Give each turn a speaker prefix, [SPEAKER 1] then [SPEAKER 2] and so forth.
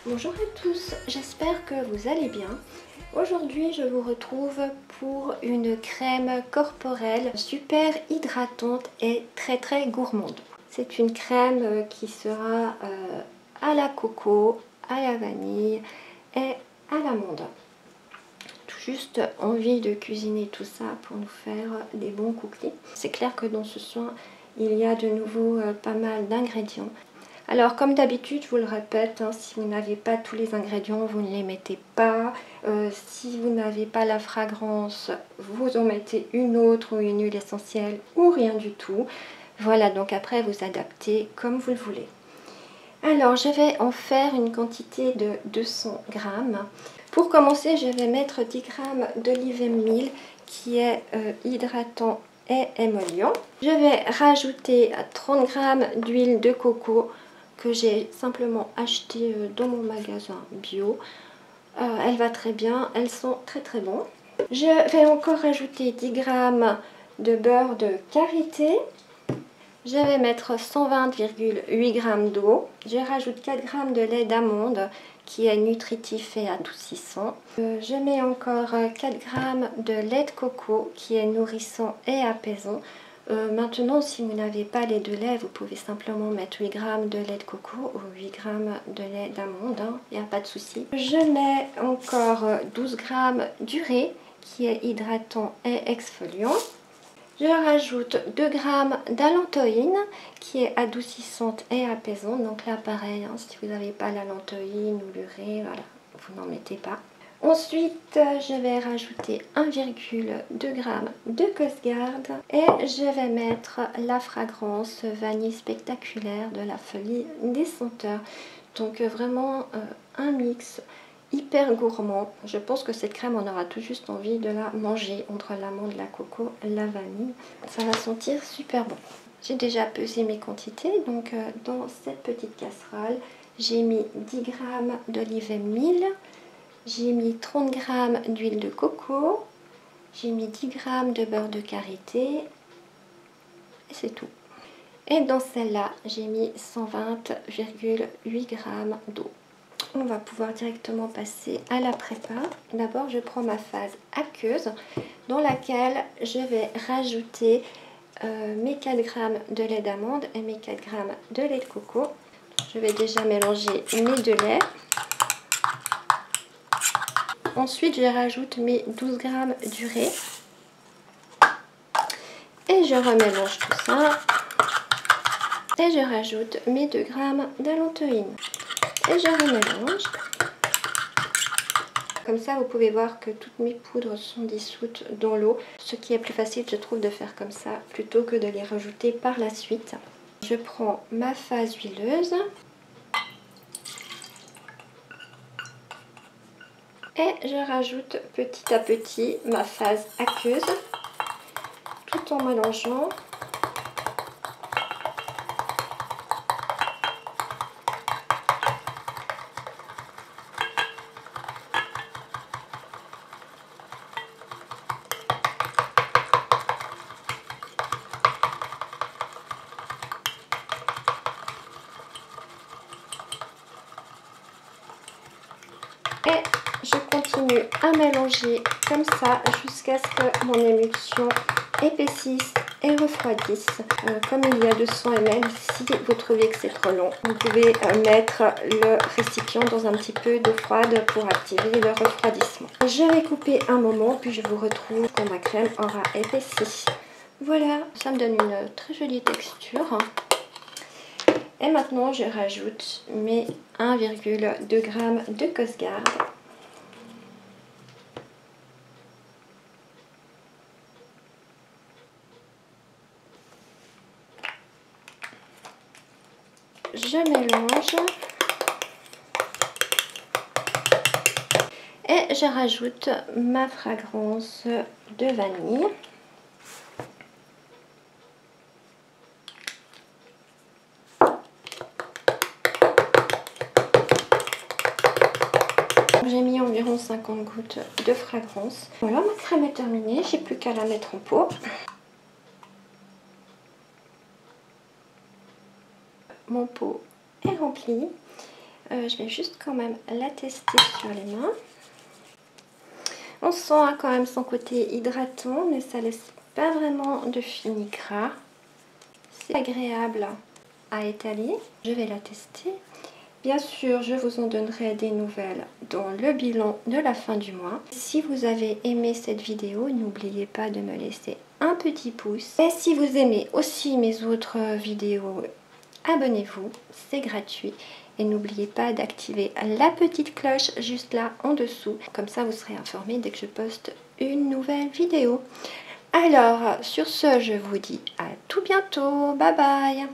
[SPEAKER 1] Bonjour à tous, j'espère que vous allez bien. Aujourd'hui je vous retrouve pour une crème corporelle super hydratante et très gourmande. C'est une crème qui sera à la coco, à la vanille et à l'amande. Tout juste envie de cuisiner tout ça pour nous faire des bons cookies. C'est clair que dans ce soin il y a de nouveau pas mal d'ingrédients. Alors comme d'habitude, je vous le répète, si vous n'avez pas tous les ingrédients, vous ne les mettez pas. Si vous n'avez pas la fragrance, vous en mettez une autre ou une huile essentielle ou rien du tout. Voilà, donc après vous adaptez comme vous le voulez. Alors je vais en faire une quantité de 200 grammes. Pour commencer, je vais mettre 10 grammes d'olive-mil qui est hydratant et émollient. Je vais rajouter 30 grammes d'huile de coco que j'ai simplement acheté dans mon magasin bio. Elle va très bien, elles sont très bons. Je vais encore rajouter 10 grammes de beurre de karité. Je vais mettre 120,8 g d'eau. Je rajoute 4 g de lait d'amande qui est nutritif et adoucissant. Je mets encore 4 g de lait de coco qui est nourrissant et apaisant. Maintenant, si vous n'avez pas les deux laits, vous pouvez simplement mettre 8 g de lait de coco ou 8 g de lait d'amande, il n'y a pas de souci. Je mets encore 12 g d'urée qui est hydratant et exfoliant. Je rajoute 2 g d'allantoïne qui est adoucissante et apaisante. Donc là pareil, si vous n'avez pas l'allantoïne ou l'urée, voilà, vous n'en mettez pas. Ensuite, je vais rajouter 1,2 g de Cosgarde et je vais mettre la fragrance vanille spectaculaire de la Folie des senteurs. Donc vraiment un mix hyper gourmand. Je pense que cette crème, on aura tout juste envie de la manger entre l'amande, la coco, la vanille. Ça va sentir super bon. J'ai déjà pesé mes quantités. Donc dans cette petite casserole, j'ai mis 10 g d'olive-mil. J'ai mis 30 g d'huile de coco, j'ai mis 10 g de beurre de karité et c'est tout. Et dans celle-là, j'ai mis 120,8 g d'eau. On va pouvoir directement passer à la prépa. D'abord, je prends ma phase aqueuse dans laquelle je vais rajouter mes 4 g de lait d'amande et mes 4 g de lait de coco. Je vais déjà mélanger mes deux laits. Ensuite, je rajoute mes 12 g d'urée et je remélange tout ça. Et je rajoute mes 2 g d'allantoïne et je remélange. Comme ça, vous pouvez voir que toutes mes poudres sont dissoutes dans l'eau. Ce qui est plus facile, je trouve, de faire comme ça plutôt que de les rajouter par la suite. Je prends ma phase huileuse. Et je rajoute petit à petit ma phase aqueuse tout en mélangeant. Et je continue à mélanger comme ça jusqu'à ce que mon émulsion épaississe et refroidisse. Comme il y a 200 ml, si vous trouvez que c'est trop long, vous pouvez mettre le récipient dans un petit peu d'eau froide pour activer le refroidissement. Je vais couper un moment, puis je vous retrouve quand ma crème aura épaissi. Voilà, ça me donne une très jolie texture. Et maintenant, je rajoute mes 1,2 g de Cosgarde. Je mélange et je rajoute ma fragrance de vanille. J'ai mis environ 50 gouttes de fragrance. Voilà, ma crème est terminée, j'ai plus qu'à la mettre en pot. Mon pot est rempli. Je vais juste quand même la tester sur les mains. On sent quand même son côté hydratant, mais ça laisse pas vraiment de fini gras. C'est agréable à étaler. Je vais la tester. Bien sûr, je vous en donnerai des nouvelles dans le bilan de la fin du mois. Si vous avez aimé cette vidéo, n'oubliez pas de me laisser un petit pouce. Et si vous aimez aussi mes autres vidéos, abonnez-vous, c'est gratuit. Et n'oubliez pas d'activer la petite cloche juste là en dessous. Comme ça, vous serez informé dès que je poste une nouvelle vidéo. Alors, sur ce, je vous dis à tout bientôt. Bye bye!